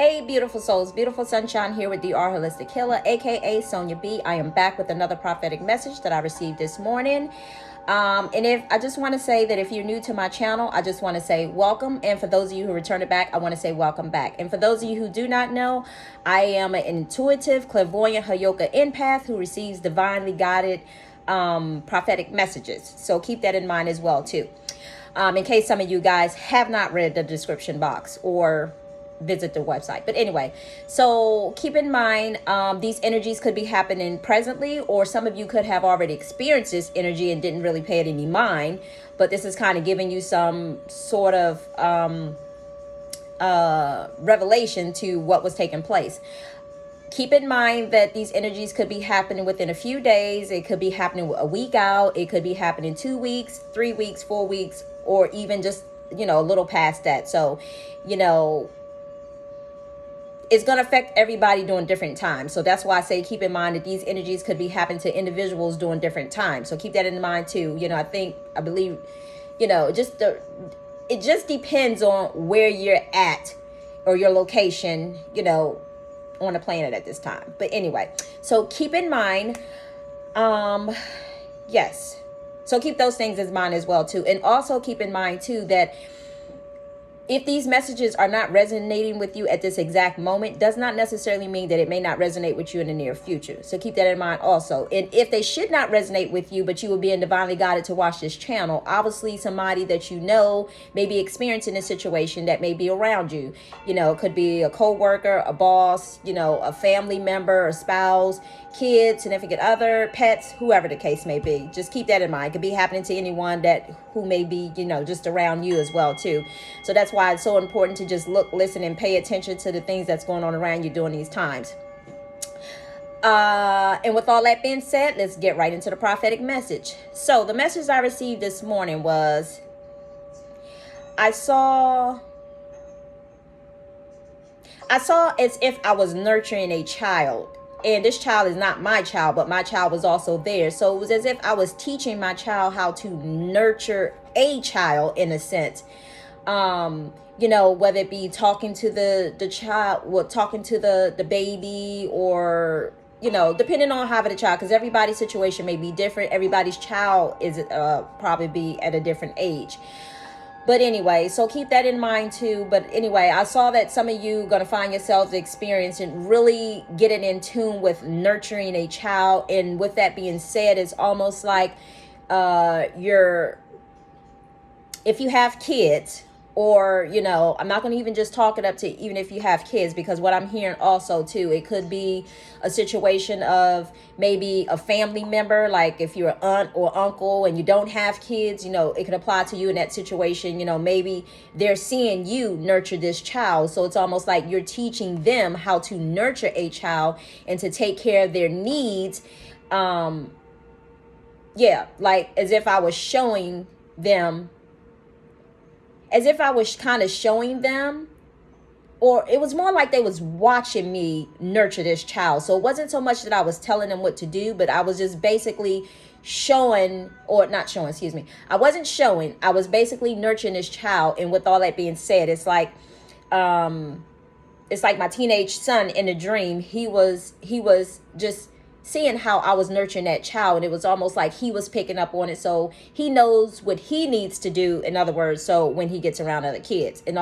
Hey, beautiful souls, beautiful sunshine here with the R Holistic Healer, aka Sonia B. I am back with another prophetic message that I received this morning. And if I just want to say that if you're new to my channel, I just want to say welcome. And for those of you who return it back, I want to say welcome back. And for those of you who do not know, I am an intuitive, clairvoyant, Hayoka empath who receives divinely guided prophetic messages. So keep that in mind as well too. In case some of you guys have not read the description box or visit the website. But anyway, so keep in mind, these energies could be happening presently, or some of you could have already experienced this energy and didn't really pay it any mind. But this is kind of giving you some sort of revelation to what was taking place. Keep in mind that these energies could be happening within a few days. It could be happening a week out. It could be happening 2 weeks, 3 weeks, 4 weeks, or even just, a little past that. So, it's going to affect everybody during different times. So that's why I say keep in mind that these energies could be happening to individuals during different times. So keep that in mind too. I believe, it just depends on where you're at or your location, on the planet at this time. But anyway, so keep in mind, yes. So keep those things in mind as well too. And also keep in mind too that if these messages are not resonating with you at this exact moment, does not necessarily mean that it may not resonate with you in the near future. So keep that in mind also. And if they should not resonate with you, but you will be divinely guided to watch this channel, obviously somebody that may be experiencing a situation that may be around you. It could be a co-worker, a boss, a family member, a spouse, kids, significant other, pets, whoever the case may be. Just keep that in mind. It could be happening to anyone who may be, just around you as well too. So that's why it's so important to just look, listen, and pay attention to the things that's going on around you during these times. And with all that being said, let's get right into the prophetic message. So the message I received this morning was, I saw as if I was nurturing a child. And this child is not my child, but my child was also there. So it was as if I was teaching my child how to nurture a child in a sense. Whether it be talking to the child, or talking to the baby, or, depending on how the child, because everybody's situation may be different. Everybody's child is probably be at a different age. But anyway, so keep that in mind too. But anyway, I saw that some of you going to find yourselves experiencing really getting in tune with nurturing a child. And with that being said, it's almost like if you have kids, or, I'm not going to even just talk it up to even if you have kids, because what I'm hearing also too, it could be a situation of maybe a family member, like if you're an aunt or uncle and you don't have kids, it could apply to you in that situation. Maybe they're seeing you nurture this child. So it's almost like you're teaching them how to nurture a child and to take care of their needs. Like as if I was showing them, as if I was kind of showing them, or it was more like they was watching me nurture this child. So it wasn't so much that I was telling them what to do, but I was just basically showing, or not showing, excuse me. I wasn't showing, I was basically nurturing this child. And with all that being said, it's like my teenage son in a dream. He was just seeing how I was nurturing that child, and it was almost like he was picking up on it. So he knows what he needs to do, in other words, so when he gets around other kids, and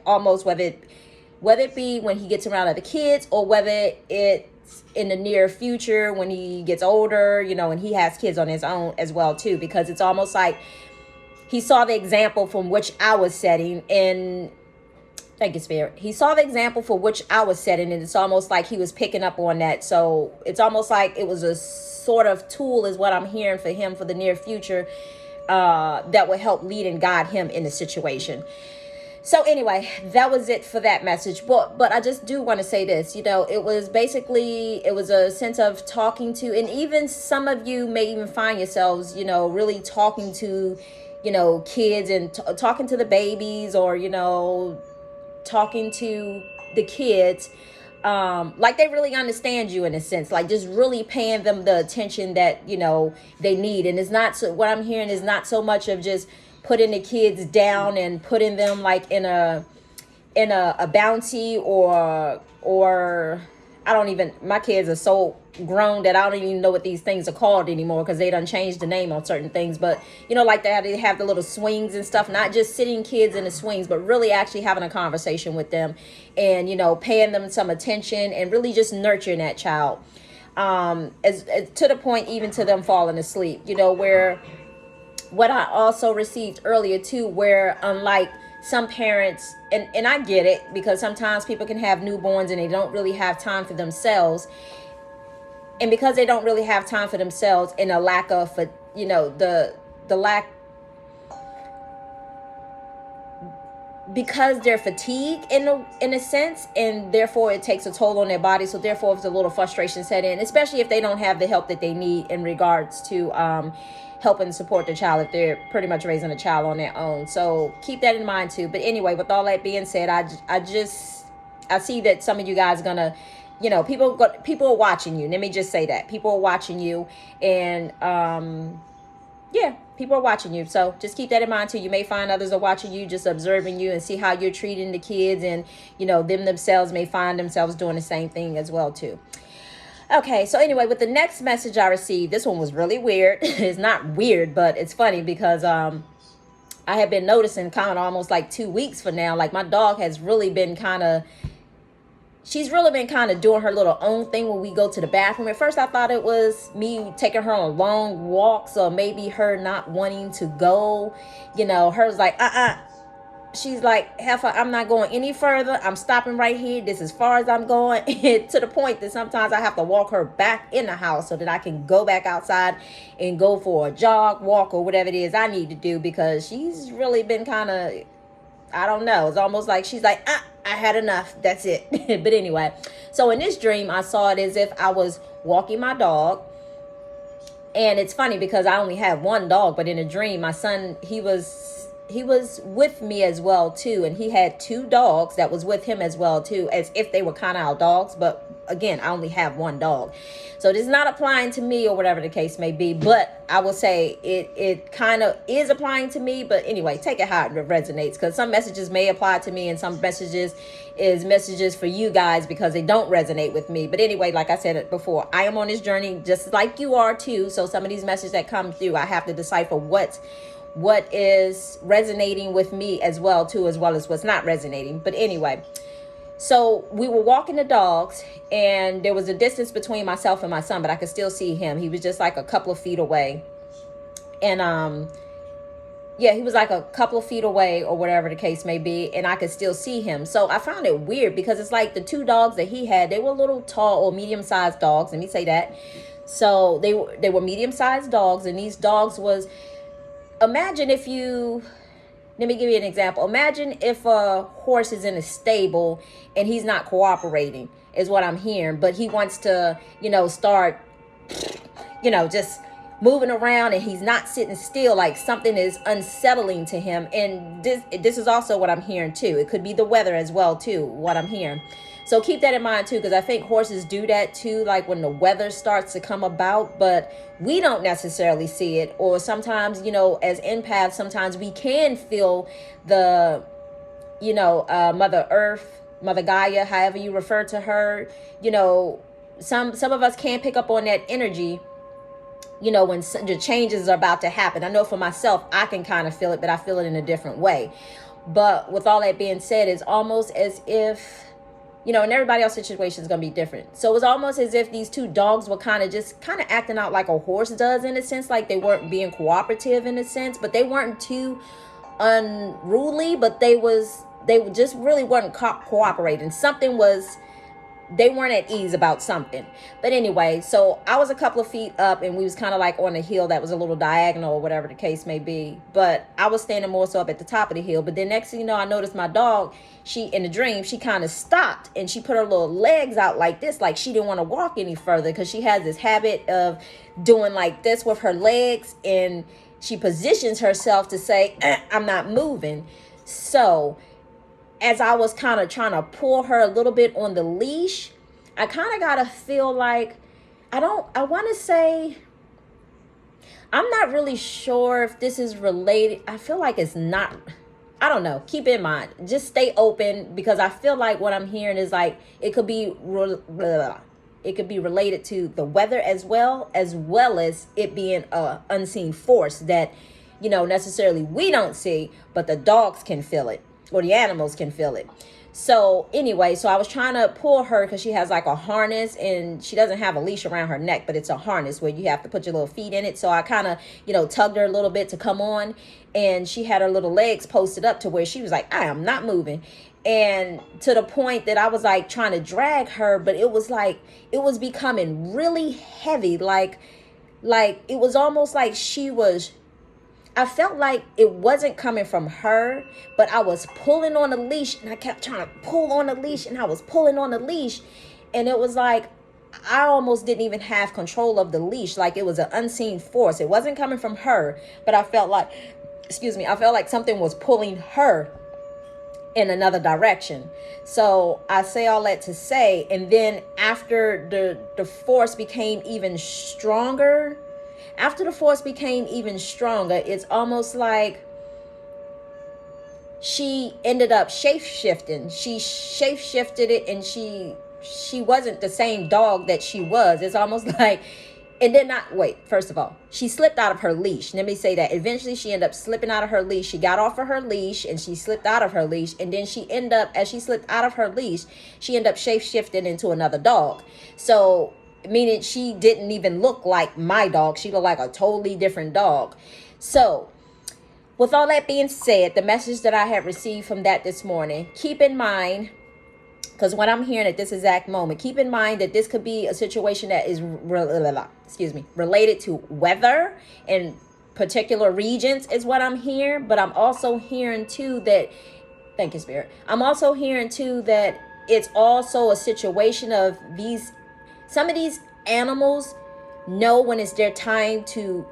almost whether it be when he gets around other kids, or whether it's in the near future when he gets older, and he has kids on his own as well too, because it's almost like he saw the example from which I was setting, and thank you, Spirit. He saw the example for which I was setting, and it's almost like he was picking up on that. So it's almost like it was a sort of tool, is what I'm hearing for him for the near future, that will help lead and guide him in the situation. So anyway, that was it for that message. But I just do want to say this, it was a sense of talking to, and even some of you may even find yourselves, really talking to, kids, and talking to the babies, or, talking to the kids, like they really understand you in a sense, like just really paying them the attention that, they need. And it's not so, what I'm hearing is not so much of just putting the kids down and putting them like in a in a bouncy or I don't even, my kids are so grown that I don't even know what these things are called anymore because they done changed the name on certain things. But like they have the little swings and stuff, not just sitting kids in the swings, but really actually having a conversation with them and paying them some attention and really just nurturing that child, as to the point even to them falling asleep, where what I also received earlier too, where unlike some parents, and I get it, because sometimes people can have newborns and they don't really have time for themselves. And because they don't really have time for themselves, and a lack of, the lack, because they're fatigued in a sense, and therefore it takes a toll on their body. So therefore, it's a little frustration set in, especially if they don't have the help that they need in regards to help and support the child if they're pretty much raising a child on their own. So keep that in mind too. But anyway, with all that being said, I see that some of you guys are gonna, people are watching you. Let me just say that people are watching you, and yeah, people are watching you. So just keep that in mind too. You may find others are watching you, just observing you and see how you're treating the kids, and them themselves may find themselves doing the same thing as well too. Okay, so anyway, with the next message I received, this one was really weird. It's not weird, but it's funny because I have been noticing kind of almost like 2 weeks for now, like my dog has really been she's really been kind of doing her little own thing when we go to the bathroom. At first I thought it was me taking her on long walks, or maybe her not wanting to go, her's like, she's like, Heifer, I'm not going any further. I'm stopping right here. This is as far as I'm going. To the point that sometimes I have to walk her back in the house so that I can go back outside and go for a jog, walk, or whatever it is I need to do, because she's really been kind of, I don't know. It's almost like she's like, I had enough. That's it. But anyway, so in this dream, I saw it as if I was walking my dog. And it's funny because I only have one dog, but in a dream, my son, he was with me as well too, and he had 2 dogs that was with him as well too, as if they were kind of our dogs. But again, I only have one dog, so this is not applying to me or whatever the case may be, but I will say it kind of is applying to me. But anyway, take it how it resonates, because some messages may apply to me and some messages is messages for you guys because they don't resonate with me. But anyway, like I said before, I am on this journey just like you are too, so some of these messages that come through, I have to decipher what is resonating with me as well too, as well as what's not resonating. But anyway, so we were walking the dogs, and there was a distance between myself and my son, but I could still see him. He was just like a couple of feet away, and yeah, he was like a couple of feet away or whatever the case may be, and I could still see him. So I found it weird because it's like the 2 dogs that he had, they were little tall or medium-sized dogs, let me say that. So they were medium-sized dogs, and these dogs was, imagine if let me give you an example. Imagine if a horse is in a stable and he's not cooperating, is what I'm hearing, but he wants to, start, just moving around, and he's not sitting still, like something is unsettling to him. And this is also what I'm hearing too. It could be the weather as well too, what I'm hearing. So keep that in mind too, because I think horses do that too, like when the weather starts to come about, but we don't necessarily see it. Or sometimes, as empaths, sometimes we can feel the, Mother Earth, Mother Gaia, however you refer to her. Some of us can pick up on that energy, when the changes are about to happen. I know for myself, I can kind of feel it, but I feel it in a different way. But with all that being said, it's almost as if, and everybody else's situation is going to be different. So it was almost as if these 2 dogs were kind of acting out like a horse does, in a sense, like they weren't being cooperative in a sense, but they weren't too unruly, but they just really weren't cooperating. They weren't at ease about something. But anyway, so I was a couple of feet up, and we was kind of like on a hill that was a little diagonal or whatever the case may be. But I was standing more so up at the top of the hill. But then next thing you know, I noticed my dog, in the dream, she kind of stopped, and she put her little legs out like this, like she didn't want to walk any further, because she has this habit of doing like this with her legs, and she positions herself to say, I'm not moving. So as I was kind of trying to pull her a little bit on the leash, I kind of got to feel like, I want to say, I'm not really sure if this is related. I feel like it's not I don't know. Keep in mind, just stay open, because I feel like what I'm hearing is like it could be it could be related to the weather as well as it being a unseen force that, you know, necessarily we don't see, but the dogs can feel it, or the animals can feel it. So anyway, so I was trying to pull her because she has like a harness, and she doesn't have a leash around her neck, but it's a harness where you have to put your little feet in it. So I kind of, you know, tugged her a little bit to come on, and she had her little legs posted up to where she was like, I am not moving. And to the point that I was like trying to drag her, but it was like, it was becoming really heavy. Like it was almost like I felt like it wasn't coming from her, but I was pulling on the leash, and I kept trying to pull on the leash, and I was pulling on the leash. And it was like, I almost didn't even have control of the leash. Like it was an unseen force. It wasn't coming from her, but I felt like, I felt like something was pulling her in another direction. So I say all that to say, and then after the force became even stronger, it's almost like she ended up shape-shifting. She shape-shifted it, and she wasn't the same dog that she was. It's almost like, and then not, wait, first of all, she slipped out of her leash. Let me say that. Eventually she ended up slipping out of her leash. She got off of her leash, and she slipped out of her leash. And then she ended up, as she slipped out of her leash, she ended up shape-shifting into another dog. So meaning she didn't even look like my dog. She looked like a totally different dog. So with all that being said, the message that I have received from that this morning, keep in mind, because what I'm hearing at this exact moment, keep in mind that this could be a situation that is related to weather in particular regions is what I'm hearing. But I'm also hearing too that, thank you, Spirit. I'm also hearing too that it's also a situation of some of these animals know when it's their time to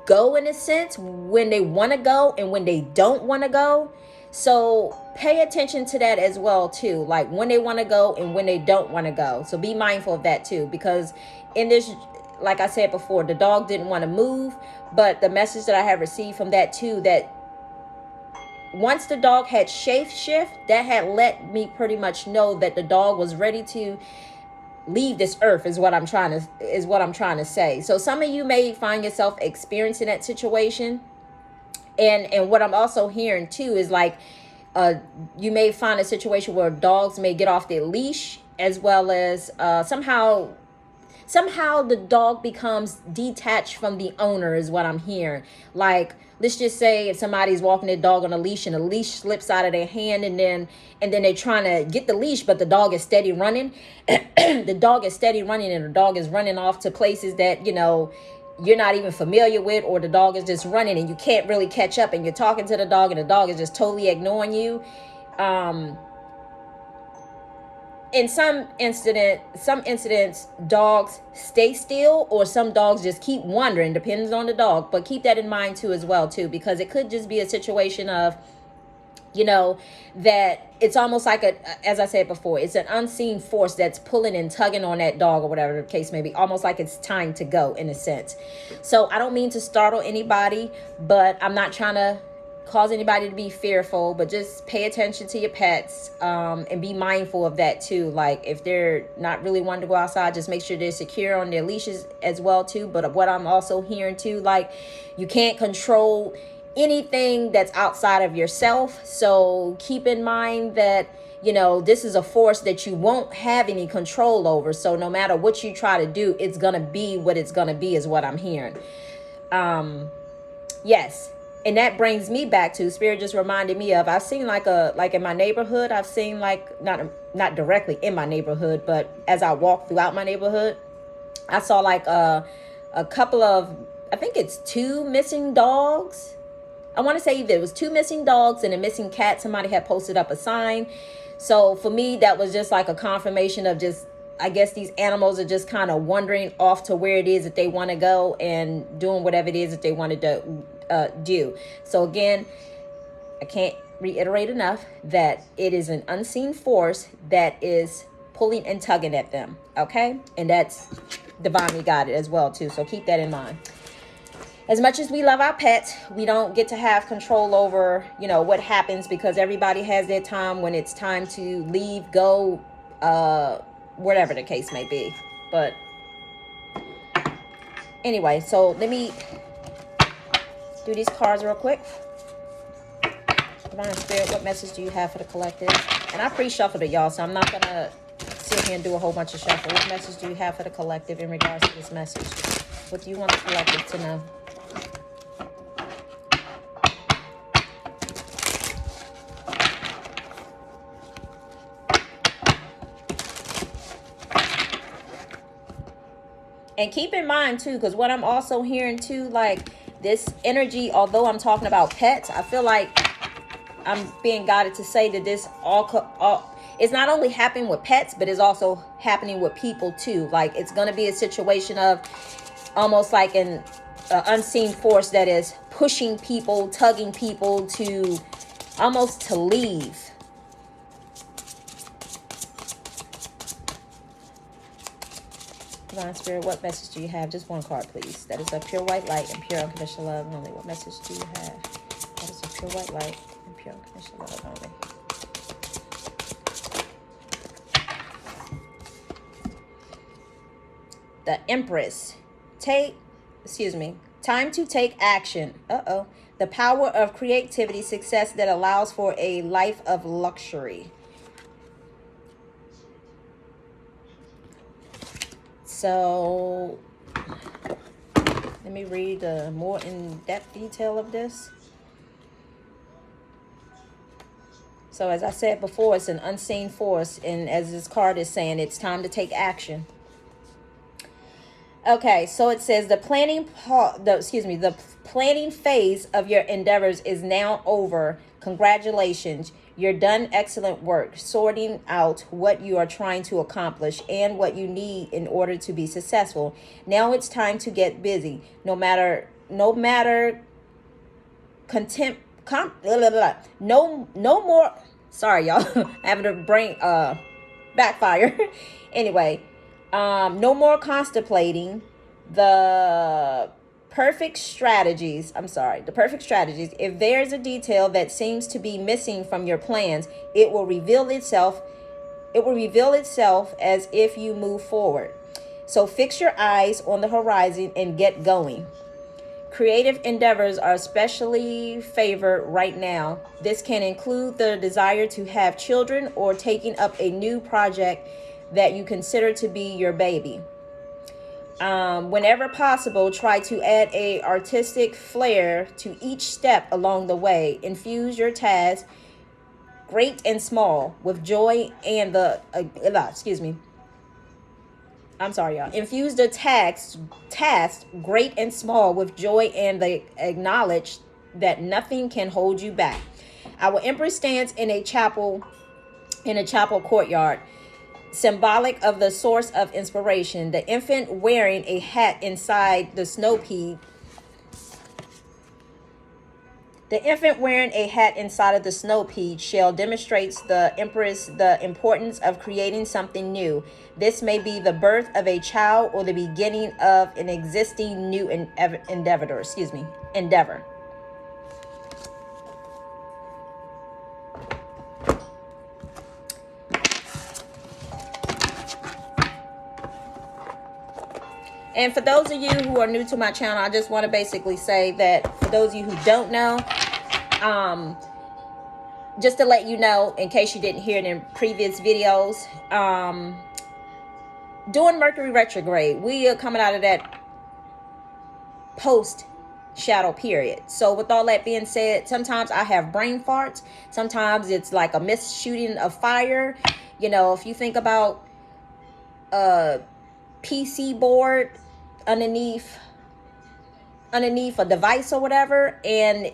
go, in a sense, when they want to go and when they don't want to go. So pay attention to that as well too, like when they want to go and when they don't want to go. So be mindful of that too, because in this, like I said before, the dog didn't want to move, but the message that I have received from that too, that once the dog had shift, that had let me pretty much know that the dog was ready to leave this earth, is what I'm trying to say. So some of you may find yourself experiencing that situation. And what I'm also hearing too is like, you may find a situation where dogs may get off their leash, as well as somehow the dog becomes detached from the owner, is what I'm hearing. Like, let's just say if somebody's walking their dog on a leash and the leash slips out of their hand, and then they're trying to get the leash, but the dog is steady running. The dog is steady running, and the dog is running off to places that, you know, you're not even familiar with, or the dog is just running and you can't really catch up, and you're talking to the dog and the dog is just totally ignoring you. In some incidents, dogs stay still, or some dogs just keep wandering, depends on the dog. But keep that in mind too as well too, because it could just be a situation of, you know, that it's almost like as I said before, it's an unseen force that's pulling and tugging on that dog, or whatever the case may be, almost like it's time to go, in a sense. So I don't mean to startle anybody, but I'm not trying to cause anybody to be fearful, but just pay attention to your pets, and be mindful of that too. Like if they're not really wanting to go outside, just make sure they're secure on their leashes as well too. But what I'm also hearing too, like, you can't control anything that's outside of yourself. So keep in mind that, you know, this is a force that you won't have any control over. So no matter what you try to do, it's gonna be what it's gonna be, is what I'm hearing. Yes. And that brings me back to, Spirit just reminded me of, I've seen like in my neighborhood, I've seen like, not directly in my neighborhood, but as I walk throughout my neighborhood, I saw like a couple of, I think it's 2 missing dogs. I want to say there was 2 missing dogs and a missing cat. Somebody had posted up a sign. So for me, that was just like a confirmation of just, I guess these animals are just kind of wandering off to where it is that they want to go and doing whatever it is that they wanted to do. So again, I can't reiterate enough that it is an unseen force that is pulling and tugging at them. Okay. And that's divinely guided as well too. So keep that in mind. as much as we love our pets, we don't get to have control over, what happens, because everybody has their time when it's time to leave, go, whatever the case may be. But anyway, so let me do these cards real quick. Divine Spirit, what message do you have for the collective? And I pre-shuffled it, y'all, so I'm not going to sit here and do a whole bunch of shuffle. What message do you have for the collective in regards to this message? What do you want the collective to know? And keep in mind, too, because what I'm also hearing, too, like this energy, although I'm talking about pets, I feel like I'm being guided to say that this all it's not only happening with pets, but it's also happening with people, too. Like, it's going to be a situation of almost like an unseen force that is pushing people, tugging people to almost to leave. Divine Spirit, what message do you have? Just one card, please. That is a pure white light and pure unconditional love only. What message do you have? That is a pure white light and pure unconditional love only. The Empress. Time to take action. The power of creativity, success that allows for a life of luxury. So let me read the more in-depth detail of this. So as I said before, it's an unseen force, and as this card is saying, it's time to take action. Okay, so it says the planning phase of your endeavors is now over. Congratulations. You're done excellent work sorting out what you are trying to accomplish and what you need in order to be successful. Now it's time to get busy. No more sorry y'all, having a brain backfire. Anyway, no more contemplating the perfect strategies. If there's a detail that seems to be missing from your plans, it will reveal itself as if you move forward. So fix your eyes on the horizon and get going. Creative endeavors are especially favored right now. This can include the desire to have children or taking up a new project that you consider to be your baby. Whenever possible, try to add a artistic flair to each step along the way. Infuse your tasks, great and small, with joy and Infuse the task, great and small, with joy and acknowledge that nothing can hold you back. Our Empress stands in a chapel courtyard, symbolic of the source of inspiration. The infant wearing a hat inside the snow pea. The infant wearing a hat inside of the snow pea shell demonstrates the Empress the importance of creating something new. This may be the birth of a child or the beginning of an existing new endeavor. And for those of you who are new to my channel, I just want to basically say that for those of you who don't know, just to let you know, in case you didn't hear it in previous videos, during Mercury retrograde, we are coming out of that post shadow period. So with all that being said, sometimes I have brain farts. Sometimes it's like a mist shooting of fire. If you think about a PC board underneath a device or whatever, and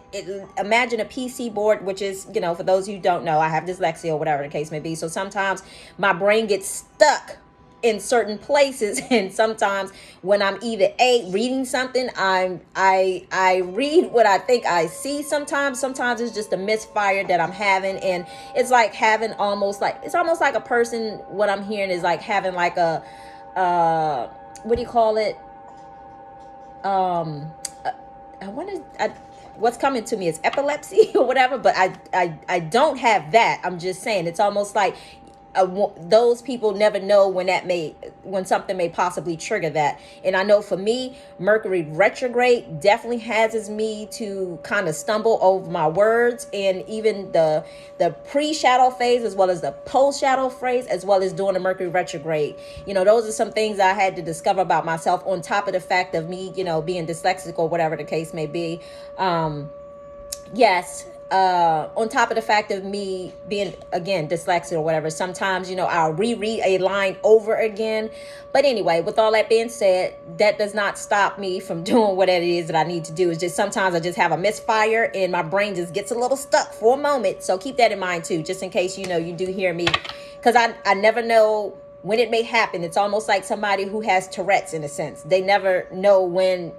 imagine a PC board, which is, for those who don't know, I have dyslexia or whatever the case may be. So sometimes my brain gets stuck in certain places, and sometimes when I'm either reading something, I read what I think I see. Sometimes it's just a misfire that I'm having, and it's like having almost like a person. What I'm hearing is like having like a what do you call it? what's coming to me is epilepsy or whatever, but I don't have that. I'm just saying, it's almost like those people never know when something may possibly trigger that. And I know for me, Mercury retrograde definitely has me to kind of stumble over my words, and even the pre-shadow phase as well as the post-shadow phase, as well as during the Mercury retrograde. Those are some things I had to discover about myself, on top of the fact of me, being dyslexic or whatever the case may be. Yes. On top of the fact of me being, again, dyslexic or whatever, sometimes, I'll reread a line over again. But anyway, with all that being said, that does not stop me from doing what it is that I need to do. It's just sometimes I just have a misfire and my brain just gets a little stuck for a moment. So keep that in mind too, just in case, you do hear me, because I never know when it may happen. It's almost like somebody who has Tourette's in a sense. They never know when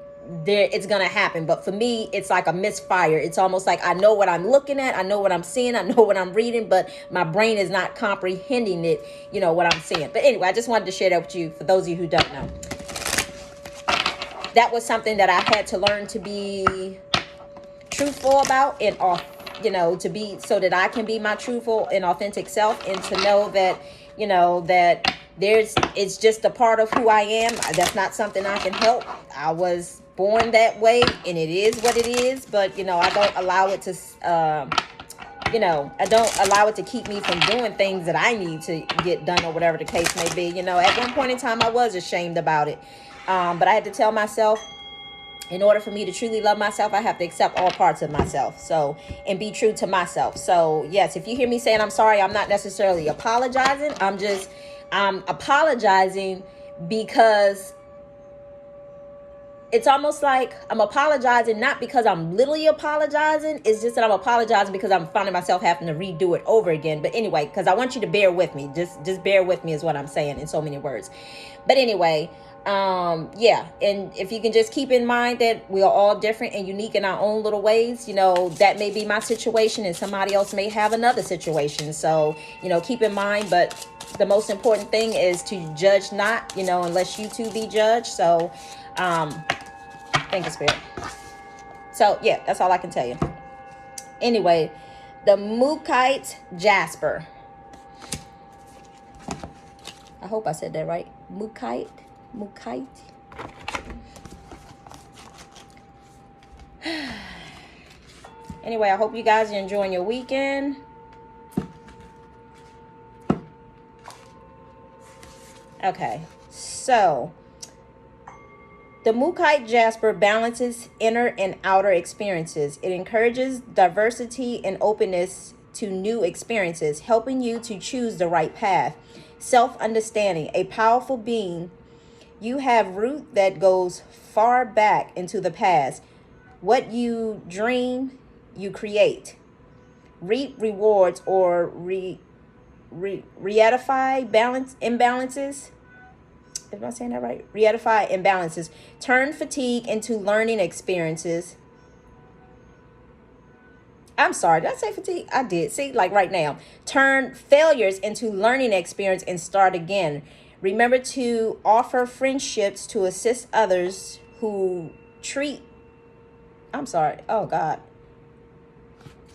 it's gonna happen. But for me, it's like a misfire. It's almost like I know what I'm looking at, I know what I'm seeing, I know what I'm reading, but my brain is not comprehending it, what I'm seeing. But anyway, I just wanted to share that with you, for those of you who don't know. That was something that I had to learn to be truthful about, and to be, so that I can be my truthful and authentic self, and to know that that it's just a part of who I am. That's not something I can help. I was born that way, and it is what it is. But I don't allow it to I don't allow it to keep me from doing things that I need to get done, or whatever the case may be. At one point in time, I was ashamed about it, but I had to tell myself, in order for me to truly love myself, I have to accept all parts of myself. So, and be true to myself. So yes, if you hear me saying I'm sorry, I'm not necessarily apologizing. I'm apologizing because it's almost like I'm apologizing, not because I'm literally apologizing. It's just that I'm apologizing because I'm finding myself having to redo it over again. But anyway, because I want you to bear with me. Just bear with me is what I'm saying in so many words. But anyway, yeah. And if you can just keep in mind that we are all different and unique in our own little ways, that may be my situation and somebody else may have another situation. So, keep in mind, but the most important thing is to judge not, unless you two be judged. So, thank you, Spirit. So yeah, that's all I can tell you. Anyway, the Mukite Jasper. I hope I said that right. Mukite. Anyway, I hope you guys are enjoying your weekend. Okay, so the Mukite Jasper balances inner and outer experiences. It encourages diversity and openness to new experiences, helping you to choose the right path. Self-understanding, a powerful being. You have root that goes far back into the past. What you dream, you create. Reap rewards or reedify imbalances. Am I saying that right? Reedify imbalances. Turn fatigue into learning experiences. I'm sorry, did I say fatigue? I did. See, like right now. Turn failures into learning experience and start again. Remember to offer friendships to assist others who treat... I'm sorry. Oh, God.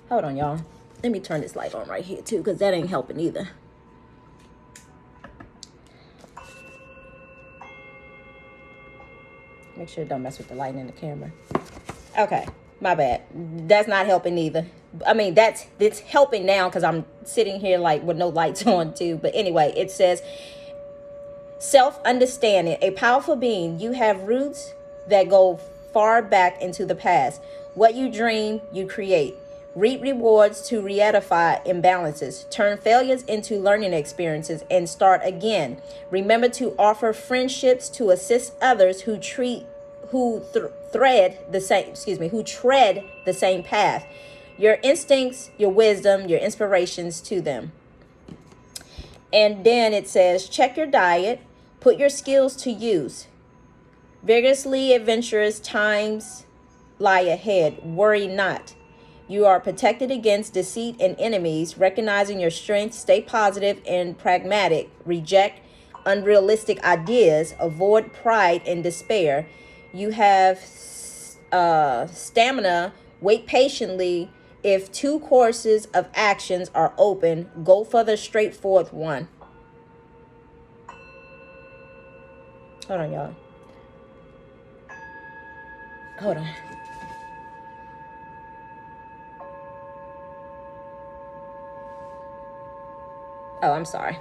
Hold on, y'all. Let me turn this light on right here, too, because that ain't helping either. Make sure it don't mess with the light in the camera. Okay, my bad. That's not helping either. I mean, it's helping now because I'm sitting here like with no lights on too. But anyway, it says... Self-understanding, a powerful being. You have roots that go far back into the past. What you dream, you create. Reap rewards to reedify imbalances. Turn failures into learning experiences and start again. Remember to offer friendships to assist others who tread the same path. Your instincts, your wisdom, your inspirations to them. And then it says, check your diet. Put your skills to use. Vigorously adventurous times lie ahead. Worry not. You are protected against deceit and enemies. Recognizing your strength, stay positive and pragmatic. Reject unrealistic ideas. Avoid pride and despair. You have stamina, wait patiently. If 2 courses of actions are open, go for the straightforward one. Hold on, y'all. Hold on. Oh, I'm sorry.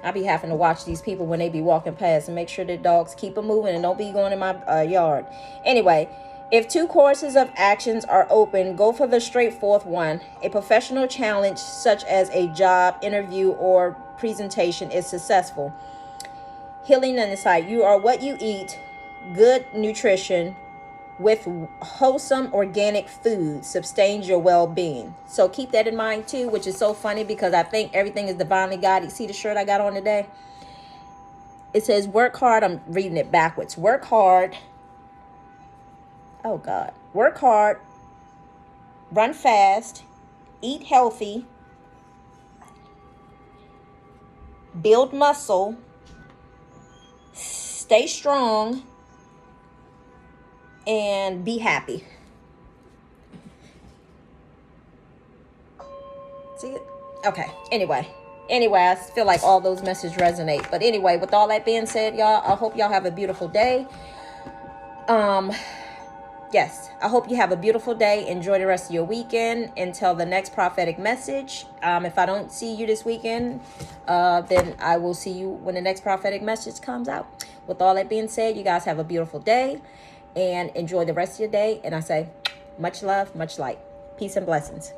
I be having to watch these people when they be walking past and make sure their dogs keep them moving and don't be going in my yard. Anyway, if 2 courses of actions are open, go for the straightforward one. A professional challenge such as a job interview or presentation is successful. Healing and insight. You are what you eat. Good nutrition with wholesome organic food sustains your well-being. So keep that in mind too, which is so funny because I think everything is divinely guided. You see the shirt I got on today? It says work hard. I'm reading it backwards. Work hard. Oh God. Work hard. Run fast. Eat healthy. Build muscle. Stay strong. And be happy. See it? Okay. Anyway, I feel like all those messages resonate. But anyway, with all that being said, y'all, I hope y'all have a beautiful day. Yes, I hope you have a beautiful day. Enjoy the rest of your weekend until the next prophetic message. If I don't see you this weekend, then I will see you when the next prophetic message comes out. With all that being said, you guys have a beautiful day and enjoy the rest of your day. And I say much love, much light. Peace and blessings.